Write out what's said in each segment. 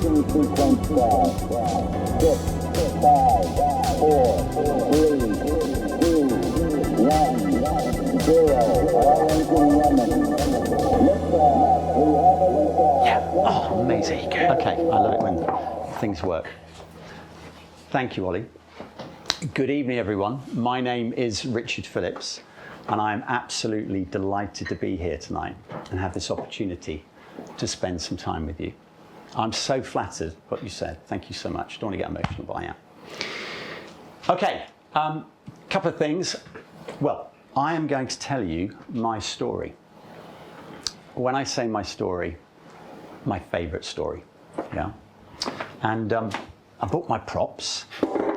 Ignition sequence start. 6, 5, 4, 3, 2, 1, 0. All engine running. Liftoff. We have a liftoff. Yeah. Oh, amazing. Okay, I love it when things work. Thank you, Ollie. Good evening, everyone. My name is Richard Phillips, and I'm absolutely delighted to be here tonight and have this opportunity to spend some time with you. I'm so flattered what you said. Thank you so much. Don't want to get emotional, but I am. Okay, couple of things. Well, I am going to tell you my story. When I say my story, my favourite story, yeah? And I bought my props,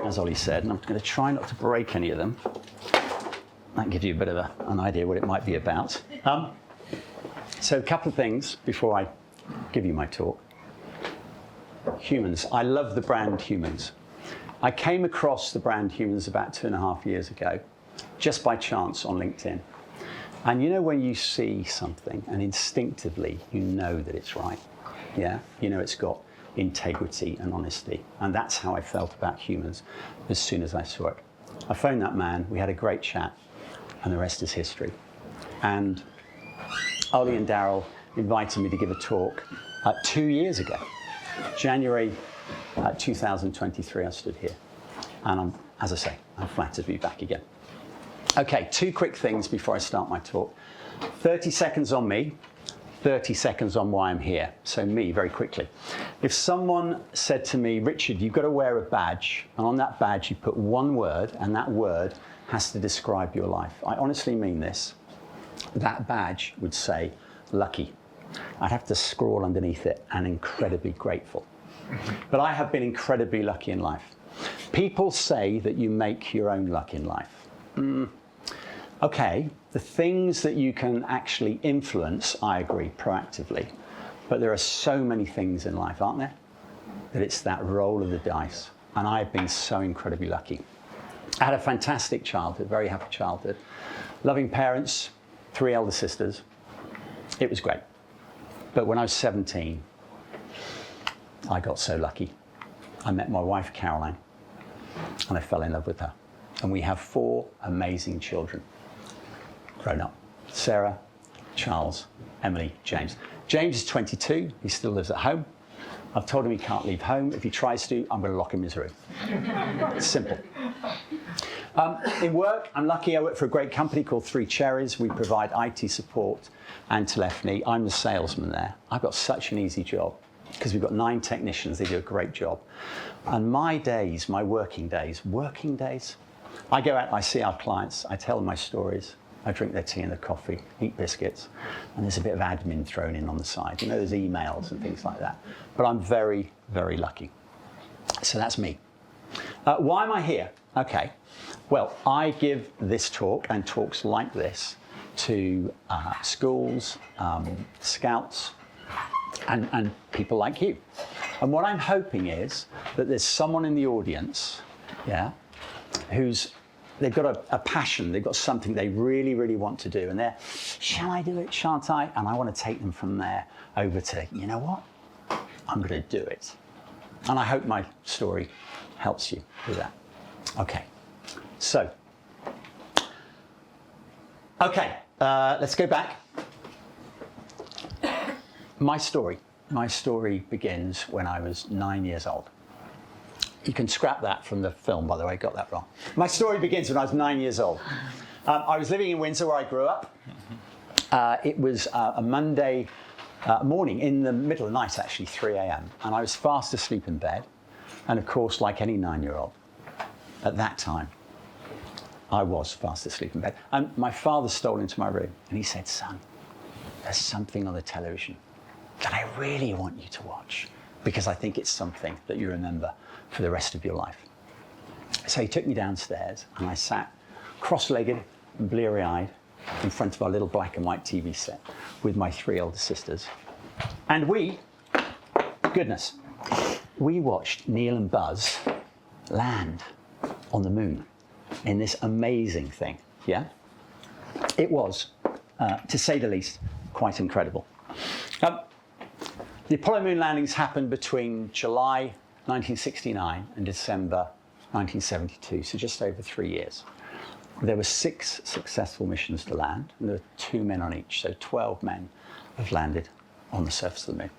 as Ollie said, and I'm going to try not to break any of them. That gives you a bit of an idea what it might be about. So a couple of things before I give you my talk. Humans. I love the brand Humans. I came across the brand Humans about 2.5 years ago, just by chance on LinkedIn. And you know when you see something and instinctively you know that it's right, yeah? You know it's got integrity and honesty. And that's how I felt about Humans as soon as I saw it. I phoned that man, we had a great chat, and the rest is history. And Ollie and Daryl invited me to give a talk 2 years ago. January 2023, I stood here. And as I say, I'm flattered to be back again. Okay, 2 quick things before I start my talk. 30 seconds on me, 30 seconds on why I'm here. So me, very quickly. If someone said to me, Richard, you've got to wear a badge, and on that badge you put one word, and that word has to describe your life. I honestly mean this. That badge would say, lucky. I'd have to scrawl underneath it, and incredibly grateful. But I have been incredibly lucky in life. People say that you make your own luck in life. Okay, the things that you can actually influence, I agree, proactively. But there are so many things in life, aren't there? That it's that roll of the dice. And I've been so incredibly lucky. I had a fantastic childhood, very happy childhood. Loving parents, 3 elder sisters. It was great. But when I was 17, I got so lucky. I met my wife, Caroline, and I fell in love with her. And we have 4 amazing children, grown up. Sarah, Charles, Emily, James. James is 22, he still lives at home. I've told him he can't leave home. If he tries to, I'm going to lock him in his room. It's simple. In work, I'm lucky. I work for a great company called 3 Cherries. We provide IT support and telephony. I'm the salesman there. I've got such an easy job because we've got 9 technicians. They do a great job. And my days, my working days, I go out and I see our clients. I tell them my stories. I drink their tea and their coffee, eat biscuits, and there's a bit of admin thrown in on the side. You know, there's emails and things like that. But I'm very, very lucky. So that's me. Why am I here? Okay. Well, I give this talk and talks like this to schools, scouts, and people like you. And what I'm hoping is that there's someone in the audience, yeah, they've got a passion, they've got something they really, really want to do, and they're, shall I do it, shan't I? And I want to take them from there over to, you know what? I'm going to do it. And I hope my story helps you with that. Okay. So, let's go back. My story begins when I was 9 years old. You can scrap that from the film, by the way, got that wrong. My story begins when I was 9 years old. I was living in Windsor where I grew up. It was a Monday morning, in the middle of the night actually, 3 a.m. And I was fast asleep in bed. And of course, like any 9-year-old, at that time, I was fast asleep in bed. And my father stole into my room and he said, son, there's something on the television that I really want you to watch because I think it's something that you remember for the rest of your life. So he took me downstairs and I sat cross-legged and bleary-eyed in front of our little black and white TV set with my 3 elder sisters. And we watched Neil and Buzz land on the moon in this amazing thing, yeah? It was, to say the least, quite incredible. The Apollo moon landings happened between July 1969 and December 1972, so just over 3 years. There were 6 successful missions to land, and there were 2 men on each, so 12 men have landed on the surface of the moon.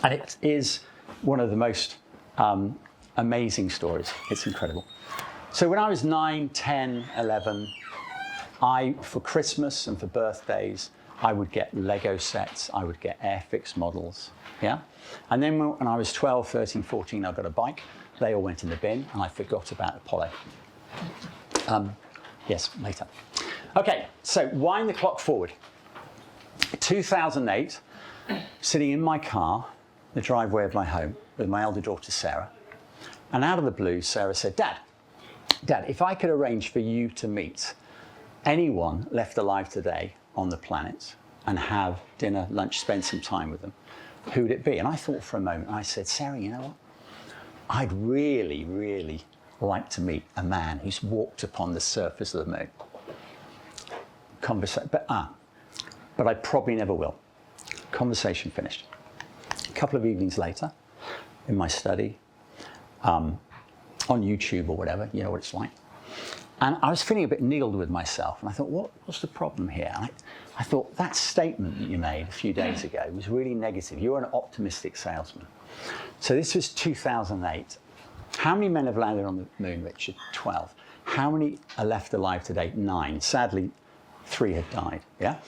And it is one of the most amazing stories. It's incredible. So when I was 9, 10, 11, for Christmas and for birthdays, I would get Lego sets, I would get Airfix models, yeah? And then when I was 12, 13, 14, I got a bike. They all went in the bin, and I forgot about Apollo. Yes, later. Okay, so wind the clock forward. 2008, sitting in my car, the driveway of my home, with my elder daughter, Sarah. And out of the blue, Sarah said, Dad, if I could arrange for you to meet anyone left alive today on the planet and have dinner, lunch, spend some time with them, who would it be? And I thought for a moment, and I said, Sarah, you know what? I'd really, really like to meet a man who's walked upon the surface of the moon. But I probably never will. Conversation finished. A couple of evenings later, in my study, on YouTube or whatever, you know what it's like. And I was feeling a bit niggled with myself, and I thought, what's the problem here? And I thought, that statement that you made a few days ago was really negative. You're an optimistic salesman. So this was 2008. How many men have landed on the moon, Richard? 12. How many are left alive today? 9. Sadly, 3 have died, yeah?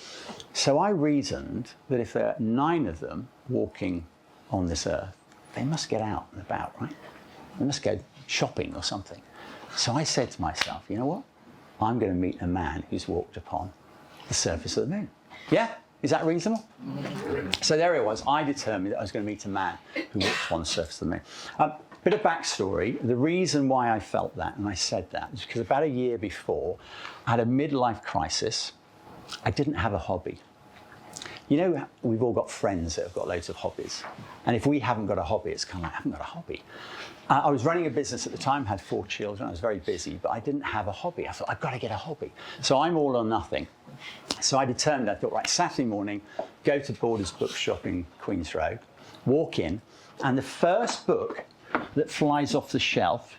So I reasoned that if there are 9 of them walking on this earth, they must get out and about, right? They must go shopping or something. So I said to myself, you know what? I'm going to meet a man who's walked upon the surface of the moon. Yeah? Is that reasonable? So there it was. I determined that I was going to meet a man who walked upon the surface of the moon. Bit of backstory. The reason why I felt that, and I said that, is because about a year before, I had a midlife crisis. I didn't have a hobby. You know, we've all got friends that have got loads of hobbies. And if we haven't got a hobby, it's kind of like, I haven't got a hobby. I was running a business at the time, had 4 children. I was very busy, but I didn't have a hobby. I thought, I've got to get a hobby. So I'm all or nothing. So I determined, I thought, right, Saturday morning, go to Borders Bookshop in Queen's Road, walk in, and the first book that flies off the shelf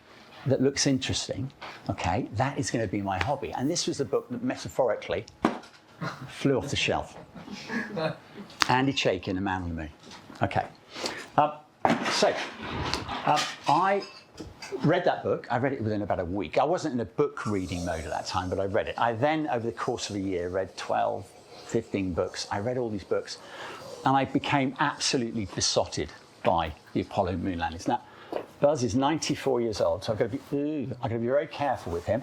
that looks interesting, okay, that is going to be my hobby. And this was the book that metaphorically flew off the shelf. Andy Chaikin, A Man on the Moon. Okay. I read that book. I read it within about a week. I wasn't in a book reading mode at that time, but I read it. I then, over the course of a year, read 12, 15 books. I read all these books, and I became absolutely besotted by the Apollo moon landings. Now, Buzz is 94 years old, so I've got to be very careful with him.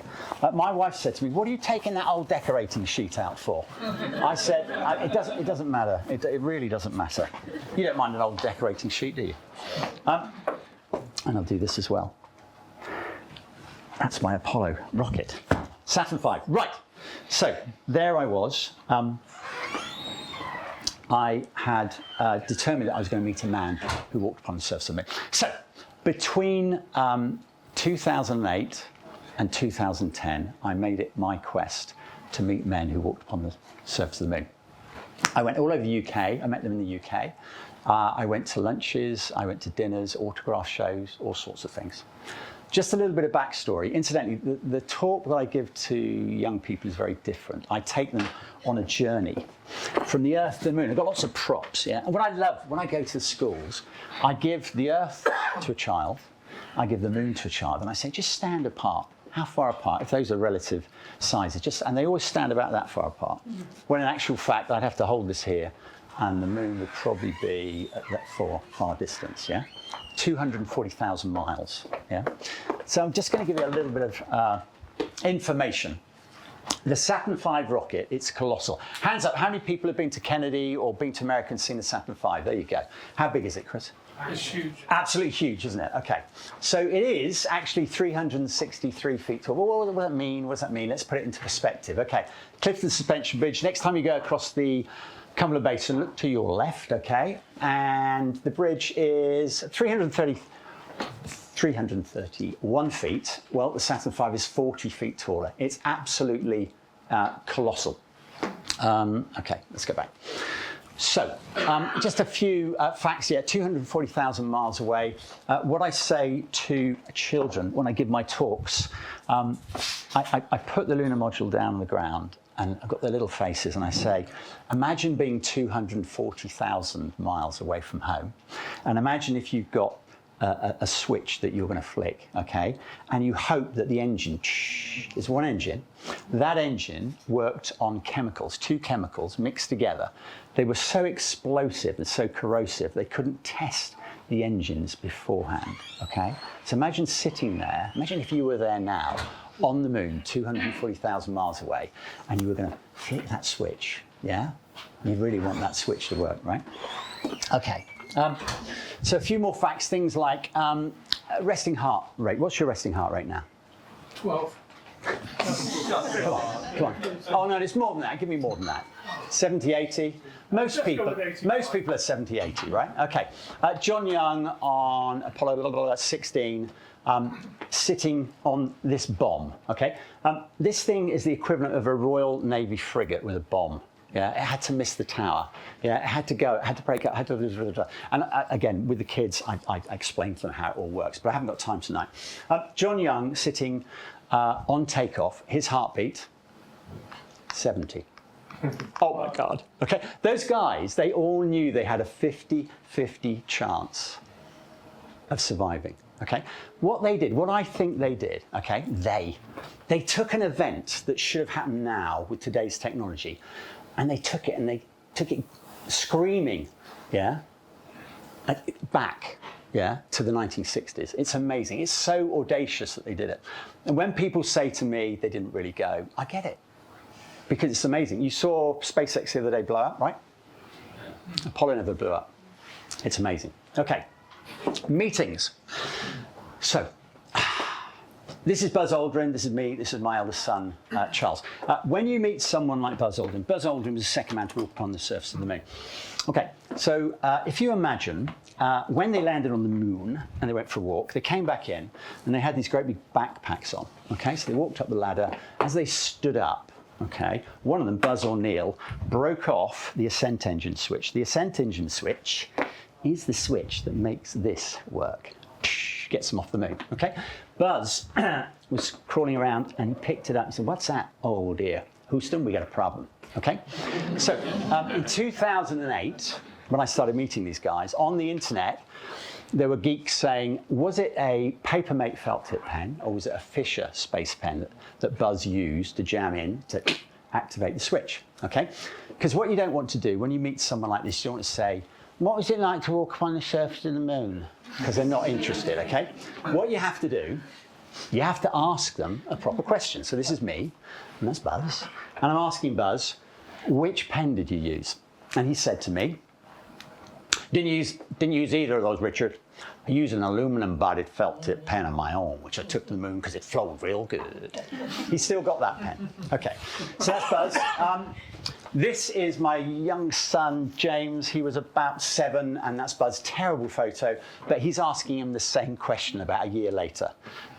My wife said to me, what are you taking that old decorating sheet out for? I said, it doesn't matter. It really doesn't matter. You don't mind an old decorating sheet, do you? And I'll do this as well. That's my Apollo rocket. Saturn V. Right. So there I was. I had determined that I was going to meet a man who walked upon the surface of the moon. So between 2008 and 2010, I made it my quest to meet men who walked upon the surface of the moon. I went all over the UK. I met them in the UK. I went to lunches, I went to dinners, autograph shows, all sorts of things. Just a little bit of backstory. Incidentally, the talk that I give to young people is very different. I take them on a journey from the Earth to the moon. I've got lots of props, yeah? And what I love, when I go to schools, I give the Earth to a child, I give the moon to a child, and I say, just stand apart. How far apart? If those are relative sizes, and they always stand about that far apart. When in actual fact, I'd have to hold this here, and the moon would probably be at that far distance, yeah? 240,000 miles, yeah? So I'm just going to give you a little bit of information. The Saturn V rocket, it's colossal. Hands up, how many people have been to Kennedy or been to America and seen the Saturn V? There you go. How big is it, Chris? It's huge. Absolutely huge, isn't it? Okay. So it is actually 363 feet tall. Well, what does that mean? What does that mean? Let's put it into perspective. Okay. Clifton Suspension Bridge. Next time you go across the Cumberland Basin, look to your left, okay? And the bridge is 331 feet. Well, the Saturn V is 40 feet taller. It's absolutely colossal. Okay, let's go back. So, just a few facts here. 240,000 miles away. What I say to children when I give my talks, I put the lunar module down on the ground and I've got their little faces and I say, imagine being 240,000 miles away from home. And imagine if you've got a switch that you're going to flick, okay? And you hope that the engine, there's one engine, that engine worked on chemicals, two chemicals mixed together. They were so explosive and so corrosive, they couldn't test the engines beforehand, okay? So imagine sitting there, imagine if you were there now, on the moon, 240,000 miles away, and you were going to flick that switch, yeah? You really want that switch to work, right? Okay. So a few more facts, things like resting heart rate. What's your resting heart rate now? 12. Come on. Oh no, it's more than that. Give me more than that. 70, 80. Most people are 70, 80, right? Okay. John Young on Apollo 16, sitting on this bomb. Okay. This thing is the equivalent of a Royal Navy frigate with a bomb. Yeah, it had to miss the tower. Yeah, it had to go, it had to break up, and again, with the kids, I explained to them how it all works, but I haven't got time tonight. John Young sitting on takeoff, his heartbeat, 70. Oh my God. Okay, those guys, they all knew they had a 50-50 chance of surviving. Okay, what they did, what I think they did, okay, they took an event that should have happened now with today's technology, and they took it screaming, yeah, back, yeah, to the 1960s. It's amazing. It's so audacious that they did it. And when people say to me they didn't really go, I get it, because it's amazing. You saw SpaceX the other day blow up, right? Apollo never blew up. It's amazing. Okay, meetings. So, this is Buzz Aldrin, this is me, this is my eldest son, Charles. When you meet someone like Buzz Aldrin was the second man to walk upon the surface of the moon. Okay, so if you imagine, when they landed on the moon and they went for a walk, they came back in and they had these great big backpacks on. Okay, so they walked up the ladder. As they stood up, okay, one of them, Buzz O'Neill, broke off the ascent engine switch. The ascent engine switch is the switch that makes this work. Gets them off the moon, okay? Buzz was crawling around and he picked it up and said, what's that? Oh dear, Houston, we got a problem, okay? So in 2008, when I started meeting these guys, on the internet, there were geeks saying, was it a Papermate felt tip pen or was it a Fisher space pen that Buzz used to jam in to activate the switch, okay? Because what you don't want to do when you meet someone like this, you don't want to say, what was it like to walk upon the surface of the moon? Because they're not interested, okay? What you have to do, you have to ask them a proper question. So this is me, and that's Buzz. And I'm asking Buzz, which pen did you use? And he said to me, didn't use either of those, Richard. I used an aluminum-bodied felt tip pen of my own, which I took to the moon because it flowed real good. He's still got that pen. Okay, so that's Buzz. This is my young son, James. He was about 7, and that's Buzz's terrible photo, but he's asking him the same question about a year later.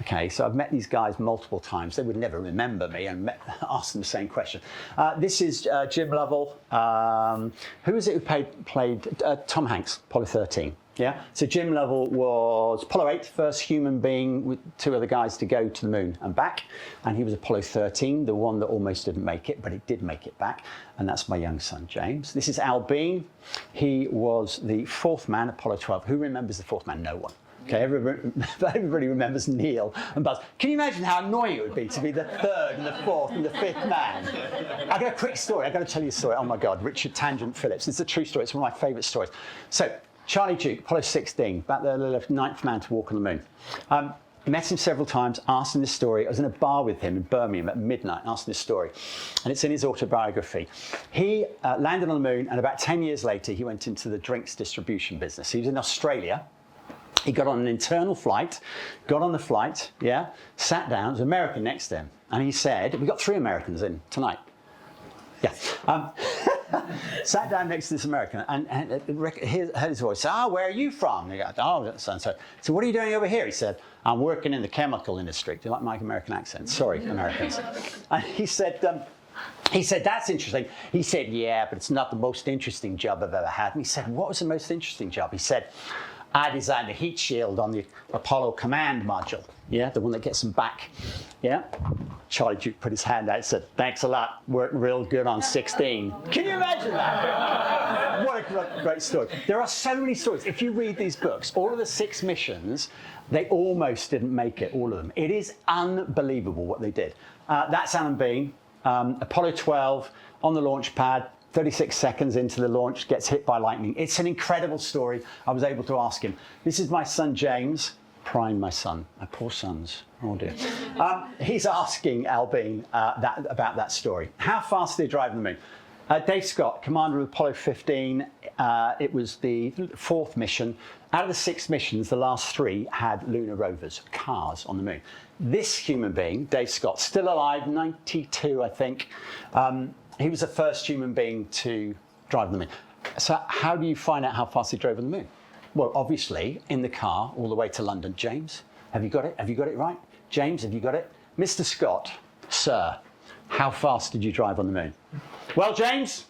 Okay, so I've met these guys multiple times. They would never remember me and asked them the same question. This is Jim Lovell. Who is it who played Tom Hanks, Apollo 13? Yeah, so Jim Lovell was Apollo 8, first human being with 2 other guys to go to the moon and back. And he was Apollo 13, the one that almost didn't make it, but it did make it back. And that's my young son, James. This is Al Bean. He was the 4th man, Apollo 12. Who remembers the 4th man? No one. Okay, everybody remembers Neil and Buzz. Can you imagine how annoying it would be to be the 3rd and the 4th and the 5th man? I've got a quick story. I've got to tell you a story. Oh my God, Richard Tangent Phillips. It's a true story. It's one of my favourite stories. So, Charlie Duke, Apollo 16, about the 9th man to walk on the moon. Met him several times, asked him this story. I was in a bar with him in Birmingham at midnight, asked him this story. And it's in his autobiography. He landed on the moon, and about 10 years later, he went into the drinks distribution business. He was in Australia. He got on an internal flight, got on the flight, yeah, sat down, there was an American next to him. And he said, we've got 3 Americans in tonight. Yeah. Sat down next to this American and heard his voice. Where are you from? He goes, so-and-so. So what are you doing over here? He said, I'm working in the chemical industry. Do you like my American accent? Sorry, Americans. And he said, He said, that's interesting. He said, yeah, but it's not the most interesting job I've ever had. And he said, what was the most interesting job? He said, I designed the heat shield on the Apollo command module. Yeah, the one that gets them back. Yeah. Charlie Duke put his hand out and said, thanks a lot. Working real good on 16. Can you imagine that? What a great story. There are so many stories. If you read these books, all of the 6 missions, they almost didn't make it, all of them. It is unbelievable what they did. That's Alan Bean. Apollo 12 on the launch pad, 36 seconds into the launch, gets hit by lightning. It's an incredible story. I was able to ask him. This is my son, James. Prime, my son. My poor sons. Oh, dear. He's asking Al Bean about that story. How fast did they drive the moon? Dave Scott, commander of Apollo 15. It was the 4th mission. Out of the 6 missions, the last 3 had lunar rovers, cars on the moon. This human being, Dave Scott, still alive, 92, I think. He was the first human being to drive the moon. So how do you find out how fast he drove on the moon? Well, obviously, in the car all the way to London. James, have you got it? Have you got it right? James, have you got it? Mr. Scott, sir, how fast did you drive on the moon? Well, James,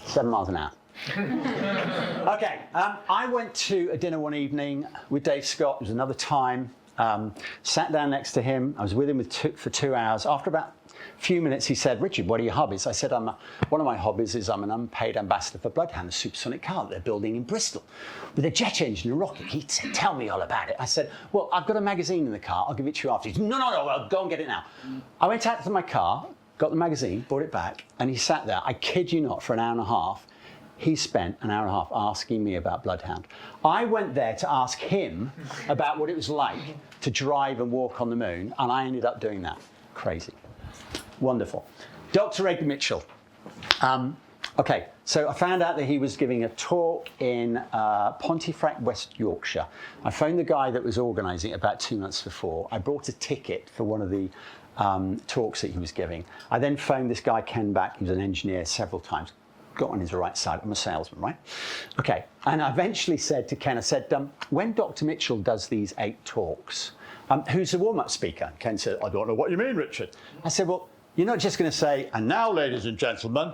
7 miles an hour. Okay, I went to a dinner one evening with Dave Scott. It was another time. Sat down next to him. I was with him for 2 hours. After about a few minutes, he said, Richard, what are your hobbies? I said, one of my hobbies is I'm an unpaid ambassador for Bloodhound, the supersonic car that they're building in Bristol with a jet engine and a rocket. He said, tell me all about it. I said, well, I've got a magazine in the car. I'll give it to you after. He said, no, well, go and get it now. I went out to my car, got the magazine, brought it back, and he sat there, I kid you not, for an hour and a half. He spent an hour and a half asking me about Bloodhound. I went there to ask him about what it was like to drive and walk on the moon, and I ended up doing that. Crazy. Wonderful. Dr. Edgar Mitchell. Okay, so I found out that he was giving a talk in Pontefract, West Yorkshire. I phoned the guy that was organising it about 2 months before. I brought a ticket for one of the talks that he was giving. I then phoned this guy, Ken Back, he was an engineer, several times. Got on his right side. I'm a salesman, right? Okay. And I eventually said to Ken, I said, when Dr. Mitchell does these 8 talks, who's the warm-up speaker? Ken said, I don't know what you mean, Richard. I said, well, you're not just going to say, and now, ladies and gentlemen,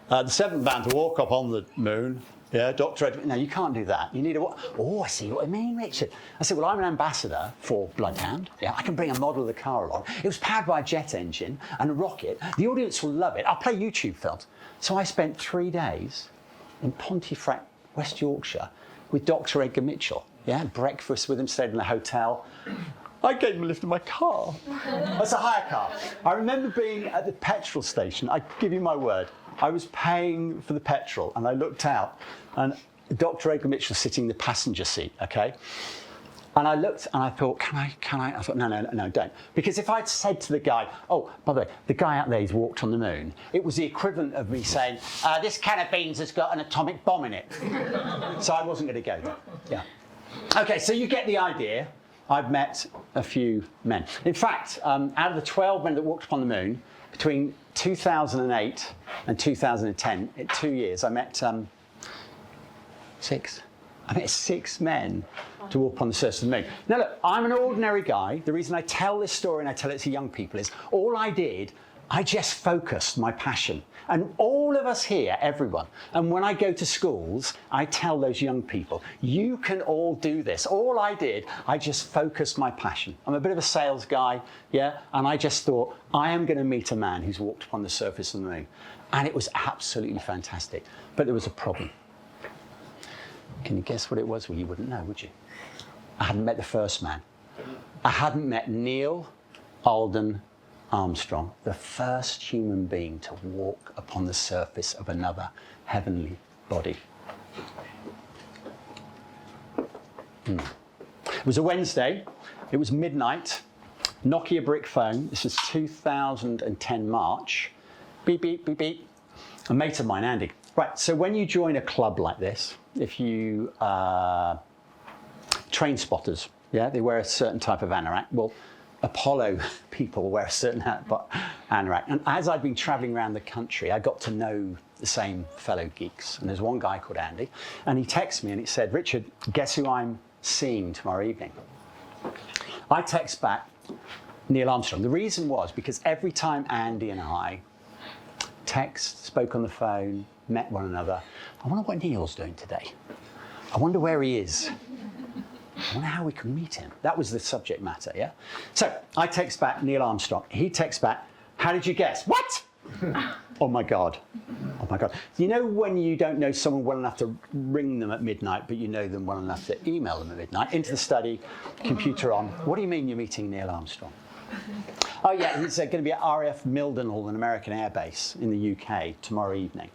the 7th man to walk up on the moon. Yeah, Dr. Edward. No, you can't do that. You need a what? Oh, I see what I mean, Richard. I said, well, I'm an ambassador for Bloodhound. Yeah, I can bring a model of the car along. It was powered by a jet engine and a rocket. The audience will love it. I'll play YouTube films. So I spent 3 days in Pontefract, West Yorkshire, with Dr. Edgar Mitchell. Yeah, had breakfast with him, stayed in a hotel. I gave him a lift in my car. That's a hire car. I remember being at the petrol station. I give you my word. I was paying for the petrol, and I looked out, and Dr. Edgar Mitchell was sitting in the passenger seat, okay? And I looked, and I thought, can I? I thought, no, don't. Because if I'd said to the guy, oh, by the way, the guy out there, he's walked on the moon, it was the equivalent of me saying, this can of beans has got an atomic bomb in it. So I wasn't going to go there, yeah. Okay, so you get the idea. I've met a few men. In fact, out of the 12 men that walked upon the moon, between 2008 and 2010, in 2 years, I met 6. I met 6 men to walk on the surface of the moon. Now look, I'm an ordinary guy. The reason I tell this story and I tell it to young people is all I did, I just focused my passion. And all of us here, everyone, and when I go to schools, I tell those young people, you can all do this. All I did, I just focused my passion. I'm a bit of a sales guy, yeah, and I just thought, I am going to meet a man who's walked upon the surface of the moon. And it was absolutely fantastic. But there was a problem. Can you guess what it was? Well, you wouldn't know, would you? I hadn't met the first man. I hadn't met Neil Alden Armstrong, the first human being to walk upon the surface of another heavenly body. It was a Wednesday. It was midnight. Nokia brick phone. This was 2010 March. Beep, beep, beep, beep. A mate of mine, Andy. Right, so when you join a club like this, if you train spotters, yeah, they wear a certain type of anorak. Well, Apollo people wear a certain anorak. And as I'd been traveling around the country, I got to know the same fellow geeks. And there's one guy called Andy, and he texted me and he said, Richard, guess who I'm seeing tomorrow evening? I text back Neil Armstrong. The reason was because every time Andy and I spoke on the phone, met one another. I wonder what Neil's doing today. I wonder where he is. I wonder how we can meet him. That was the subject matter, yeah? So I text back Neil Armstrong. He texts back, how did you guess? What? Oh my God. Oh my God. You know when you don't know someone well enough to ring them at midnight, but you know them well enough to email them at midnight, into the study, computer on. What do you mean you're meeting Neil Armstrong? Oh yeah, he's going to be at RAF Mildenhall, an American air base in the UK tomorrow evening.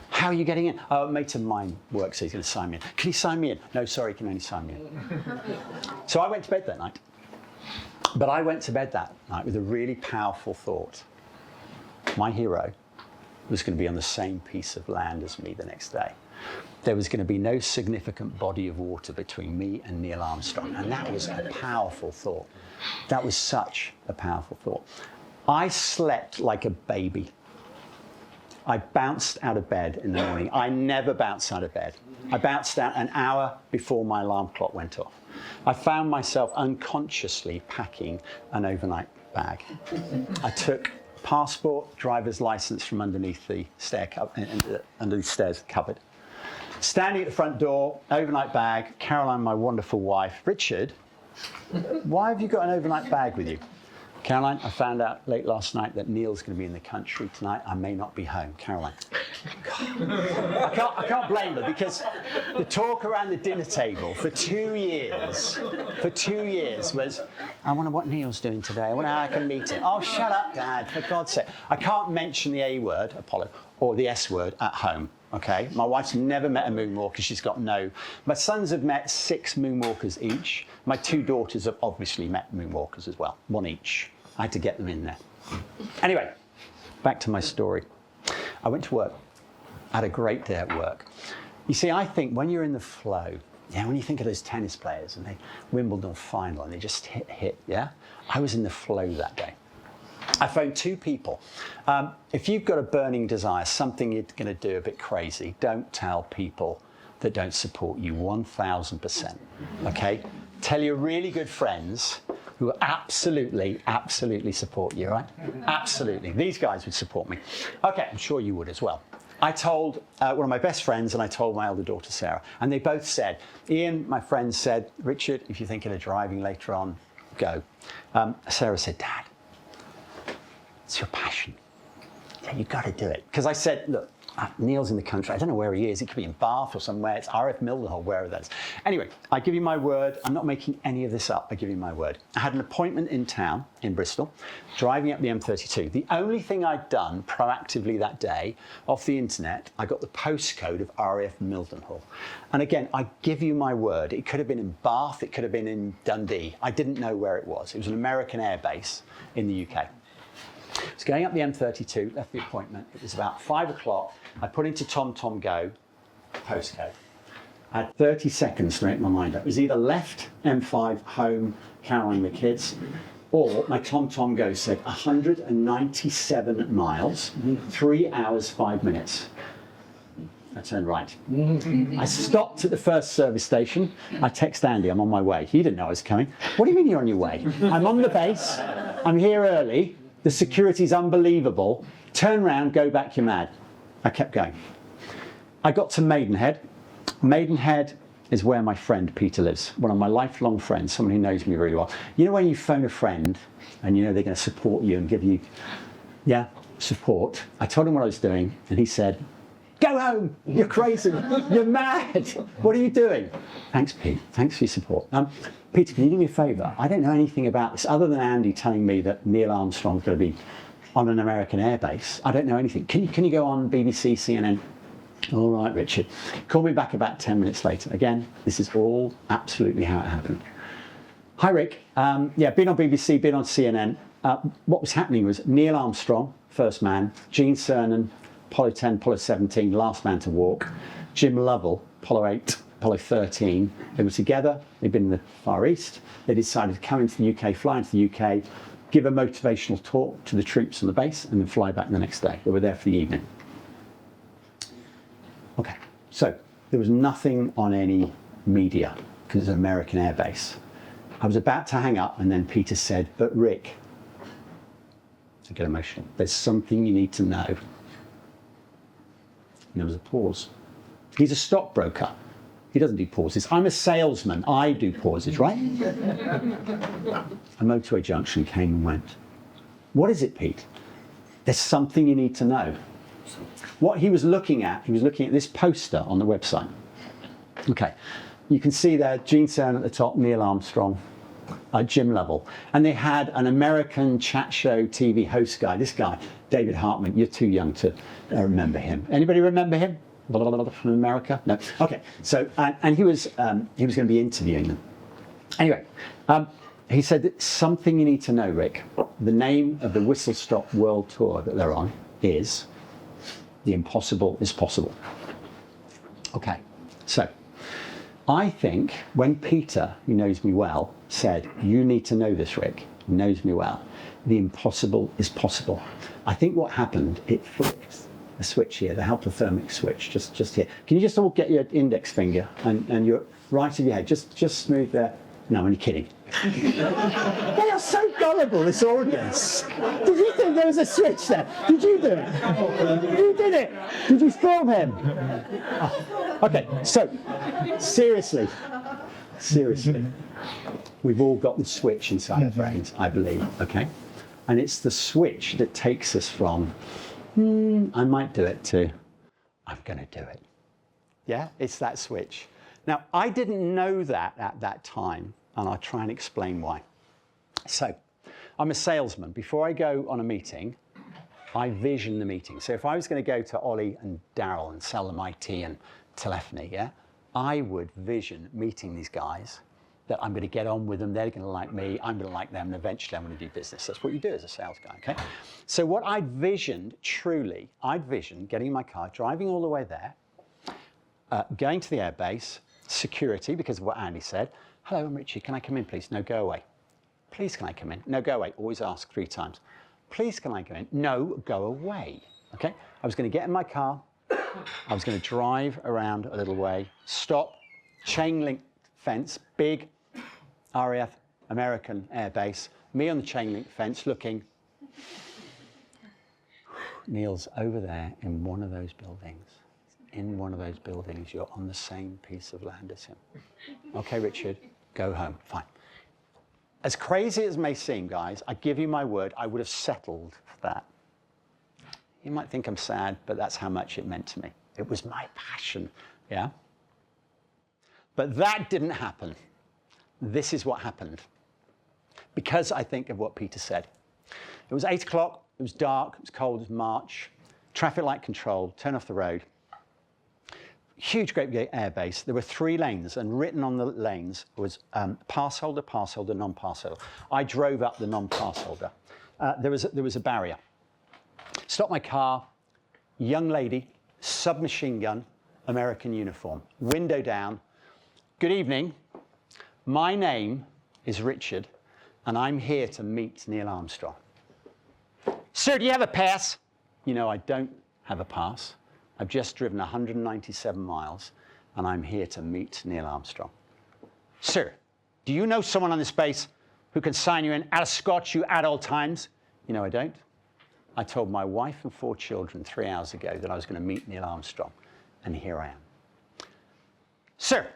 How are you getting in? Oh, a mate of mine works, so he's going to sign me in. Can you sign me in? No, sorry, he can only sign me in. So I went to bed that night. But I went to bed that night with a really powerful thought. My hero was going to be on the same piece of land as me the next day. There was going to be no significant body of water between me and Neil Armstrong. And that was a powerful thought. That was such a powerful thought. I slept like a baby. I bounced out of bed in the morning. I never bounce out of bed. I bounced out an hour before my alarm clock went off. I found myself unconsciously packing an overnight bag. I took passport, driver's license from underneath the stairs cupboard. Standing at the front door, overnight bag, Caroline, my wonderful wife. Richard, why have you got an overnight bag with you? Caroline, I found out late last night that Neil's going to be in the country tonight. I may not be home. Caroline. I can't blame her, because the talk around the dinner table for 2 years was, I wonder what Neil's doing today. I wonder how I can meet him. Oh, shut up, Dad, for God's sake. I can't mention the A word, Apollo, or the S word at home. Okay, my wife's never met a moonwalker. She's got no. My sons have met 6 moonwalkers each. My 2 daughters have obviously met moonwalkers as well, 1 each. I had to get them in there. Anyway, back to my story. I went to work. I had a great day at work. You see, I think when you're in the flow, yeah, when you think of those tennis players and they Wimbledon final and they just hit, yeah? I was in the flow that day. I phoned 2 people. If you've got a burning desire, something you're going to do a bit crazy, don't tell people that don't support you 1,000%. Okay? Tell your really good friends who absolutely support you, right? Absolutely. These guys would support me. Okay, I'm sure you would as well. I told one of my best friends and I told my elder daughter, Sarah, and they both said, Ian, my friend said, Richard, if you're thinking of driving later on, go. Sarah said, Dad, it's your passion. Yeah, you've got to do it. Because I said, look, Neil's in the country. I don't know where he is. He could be in Bath or somewhere. It's RF Mildenhall, wherever that is. Anyway, I give you my word. I'm not making any of this up. I give you my word. I had an appointment in town, in Bristol, driving up the M32. The only thing I'd done proactively that day, off the internet, I got the postcode of RAF Mildenhall. And again, I give you my word. It could have been in Bath. It could have been in Dundee. I didn't know where it was. It was an American air base in the UK. I was going up the M32, left the appointment. It was about 5 o'clock. I put into TomTom Go, postcode. I had 30 seconds to make my mind up. It was either left, M5, home, Caroline, the kids, or my TomTom Go said 197 miles, 3 hours, 5 minutes. I turned right. I stopped at the first service station. I text Andy, I'm on my way. He didn't know I was coming. What do you mean you're on your way? I'm on the base. I'm here early. The security's unbelievable. Turn round, go back, you're mad. I kept going. I got to Maidenhead. Maidenhead is where my friend Peter lives, one of my lifelong friends, someone who knows me really well. You know when you phone a friend and you know they're going to support you and give you, support. I told him what I was doing and he said, go home, you're crazy, you're mad. What are you doing? Thanks, Pete, thanks for your support. Peter, can you do me a favour? I don't know anything about this other than Andy telling me that Neil Armstrong's going to be on an American airbase. I don't know anything. Can you go on BBC, CNN? All right, Richard. Call me back about 10 minutes later. Again, this is all absolutely how it happened. Hi, Rick. Been on BBC, been on CNN. What was happening was Neil Armstrong, first man, Gene Cernan, Apollo 10, Apollo 17, last man to walk, Jim Lovell, Apollo 8, Apollo 13. They were together. They'd been in the Far East. They decided to come into the UK, fly into the UK, give a motivational talk to the troops on the base, and then fly back the next day. They were there for the evening. Okay, so there was nothing on any media because it's an American air base. I was about to hang up, and then Peter said, but Rick, I get emotional. There's something you need to know. And there was a pause. He's a stockbroker. He doesn't do pauses. I'm a salesman. I do pauses, right? A motorway junction came and went. What is it, Pete? There's something you need to know. What he was looking at this poster on the website. Okay, you can see there, Gene Cernan at the top, Neil Armstrong, Jim Lovell. And they had an American chat show TV host guy, this guy, David Hartman. You're too young to remember him. Anybody remember him? From America? No. Okay, so, and he was going to be interviewing them. Anyway, he said, something you need to know, Rick. The name of the Whistle Stop World Tour that they're on is The Impossible is Possible. Okay, so I think when Peter, who knows me well, said, you need to know this, Rick, he knows me well, the impossible is possible. I think what happened, it flipped the switch here, the hypothermic switch, just here. Can you just all get your index finger and your right of your head, just smooth there. No, I'm only kidding. They are so gullible, this audience. Did you think there was a switch there? Did you do it? You did it. Did you film him? Oh. Okay, so seriously, we've all got the switch inside our brains, I believe, okay? And it's the switch that takes us from, I might do it, to, I'm going to do it. Yeah, it's that switch. Now, I didn't know that at that time, and I'll try and explain why. So, I'm a salesman. Before I go on a meeting, I vision the meeting. So if I was going to go to Ollie and Daryl and sell them IT and telephony, yeah, I would vision meeting these guys, that I'm going to get on with them, they're going to like me, I'm going to like them, and eventually I'm going to do business. That's what you do as a sales guy, okay? So what I'd visioned, truly, I'd visioned getting in my car, driving all the way there, going to the airbase, security, because of what Andy said. Hello, I'm Richie, can I come in, please? No, go away. Please, can I come in? No, go away. Always ask 3 times. Please, can I go in? No, go away. Okay? I was going to get in my car. I was going to drive around a little way, stop, chain link fence, big RAF American airbase, me on the chain link fence looking. Neil's over there in one of those buildings. In one of those buildings, you're on the same piece of land as him. Okay, Richard, go home. Fine. As crazy as it may seem, guys, I give you my word, I would have settled for that. You might think I'm sad, but that's how much it meant to me. It was my passion, yeah? But that didn't happen. This is what happened. Because I think of what Peter said. It was 8 o'clock, it was dark, it was cold, it was March, traffic light control, turn off the road. Huge Great Gate airbase. There were 3 lanes, and written on the lanes was pass holder, non-pass holder. I drove up the non-pass holder. There was a barrier. Stopped my car, young lady, submachine gun, American uniform, window down. Good evening. My name is Richard, and I'm here to meet Neil Armstrong. Sir, do you have a pass? You know, I don't have a pass. I've just driven 197 miles, and I'm here to meet Neil Armstrong. Sir, do you know someone on this base who can sign you in, escort you at all times? You know, I don't. I told my wife and 4 children 3 hours ago that I was going to meet Neil Armstrong, and here I am. Sir,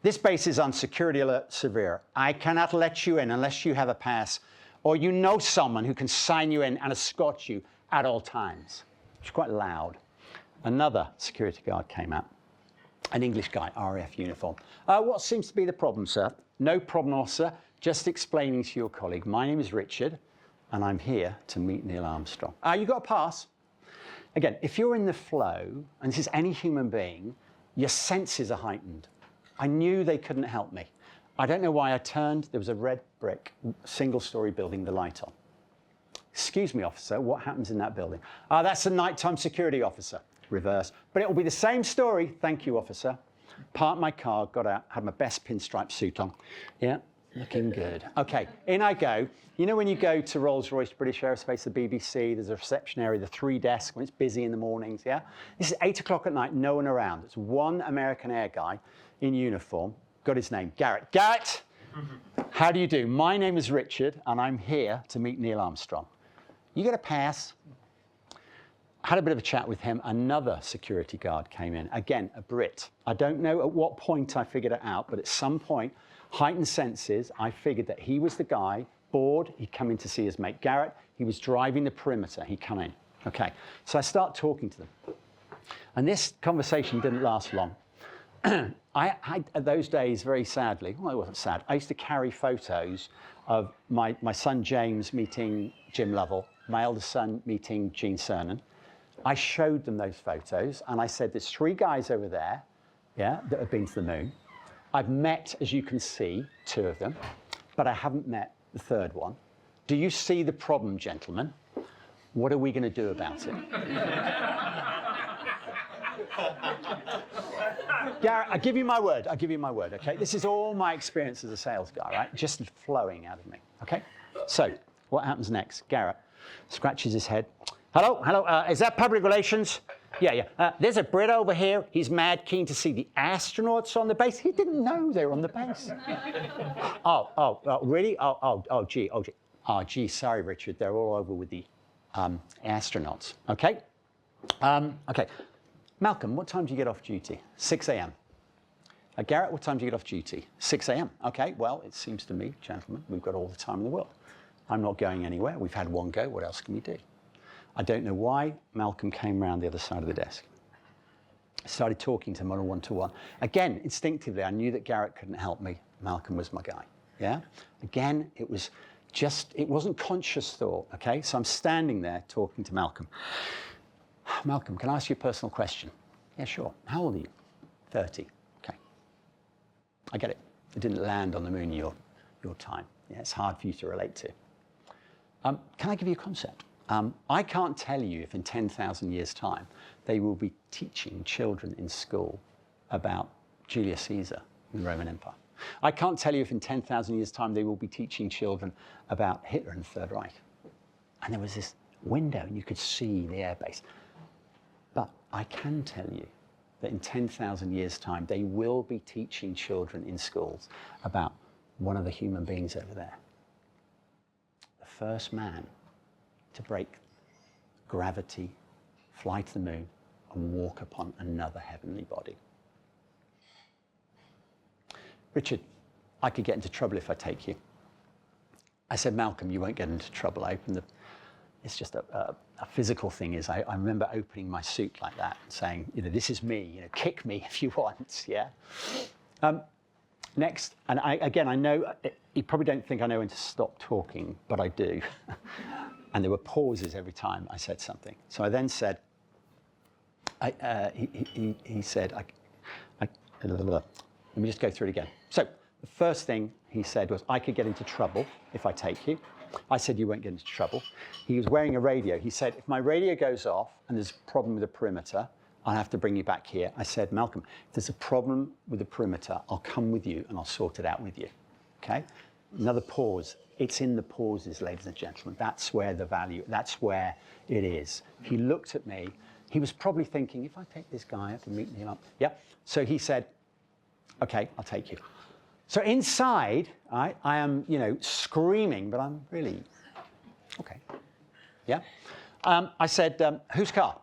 this base is on security alert severe. I cannot let you in unless you have a pass, or you know someone who can sign you in and escort you at all times. It's quite loud. Another security guard came out, an English guy, RAF uniform. What seems to be the problem, sir? No problem, officer. Just explaining to your colleague, my name is Richard, and I'm here to meet Neil Armstrong. You got a pass? Again, if you're in the flow, and this is any human being, your senses are heightened. I knew they couldn't help me. I don't know why I turned. There was a red brick, single-story building, the light on. Excuse me, officer, what happens in that building? That's a nighttime security officer. Reverse. But it will be the same story. Thank you, officer. Parked my car, got out, had my best pinstripe suit on. Yeah, looking good. Okay, in I go. You know when you go to Rolls-Royce, British Aerospace, the BBC, there's a reception area, the 3 desks when it's busy in the mornings, yeah? This is 8 o'clock at night, no one around. There's one American air guy in uniform, got his name, Garrett. Garrett, how do you do? My name is Richard, and I'm here to meet Neil Armstrong. You got a pass? had a bit of a chat with him. Another security guard came in, again, a Brit. I don't know at what point I figured it out, but at some point, heightened senses, I figured that he was the guy, bored, he'd come in to see his mate Garrett, he was driving the perimeter, he'd come in. Okay, so I start talking to them. And this conversation didn't last long. I those days, very sadly, well, it wasn't sad, I used to carry photos of my son James meeting Jim Lovell, my eldest son meeting Gene Cernan. I showed them those photos and I said, there's 3 guys over there, yeah, that have been to the moon. I've met, as you can see, 2 of them, but I haven't met the 3rd one. Do you see the problem, gentlemen? What are we going to do about it? Garrett, I'll give you my word, okay? This is all my experience as a sales guy, right? Just flowing out of me, okay? So, what happens next? Garrett scratches his head. Hello, is that public relations? Yeah. There's a Brit over here. He's mad keen to see the astronauts on the base. He didn't know they were on the base. Really? Gee, sorry, Richard. They're all over with the astronauts. Okay? Okay. Malcolm, what time do you get off duty? 6 a.m. Garrett, what time do you get off duty? 6 a.m. Okay, well, it seems to me, gentlemen, we've got all the time in the world. I'm not going anywhere. We've had one go. What else can we do? I don't know why Malcolm came round the other side of the desk. I started talking to him on a one-to-one. Again, instinctively, I knew that Garrett couldn't help me. Malcolm was my guy, yeah? Again, it wasn't conscious thought, okay? So I'm standing there talking to Malcolm. Malcolm, can I ask you a personal question? Yeah, sure. How old are you? 30. Okay. I get it. It didn't land on the moon your time. Yeah, it's hard for you to relate to. Can I give you a concept? I can't tell you if in 10,000 years' time they will be teaching children in school about Julius Caesar and the Roman Empire. I can't tell you if in 10,000 years' time they will be teaching children about Hitler and the Third Reich. And there was this window and you could see the airbase. But I can tell you that in 10,000 years' time they will be teaching children in schools about one of the human beings over there. The first man to break gravity, fly to the moon, and walk upon another heavenly body. Richard, I could get into trouble if I take you. I said, Malcolm, you won't get into trouble. I opened it's just a physical thing is I remember opening my suit like that and saying, this is me, kick me if you want, yeah? Next, and I know, you probably don't think I know when to stop talking, but I do. And there were pauses every time I said something. So I then said, he said, let me just go through it again. So the first thing he said was, I could get into trouble if I take you. I said, you won't get into trouble. He was wearing a radio. He said, if my radio goes off and there's a problem with the perimeter, I'll have to bring you back here. I said, Malcolm, if there's a problem with the perimeter, I'll come with you and I'll sort it out with you, okay? Another pause. It's in the pauses, ladies and gentlemen. That's where the value, that's where it is. He looked at me. He was probably thinking, if I take this guy, I can meet him up. Yeah. So he said, okay, I'll take you. So inside, I am, screaming, but I'm really, okay. Yeah. I said, whose car?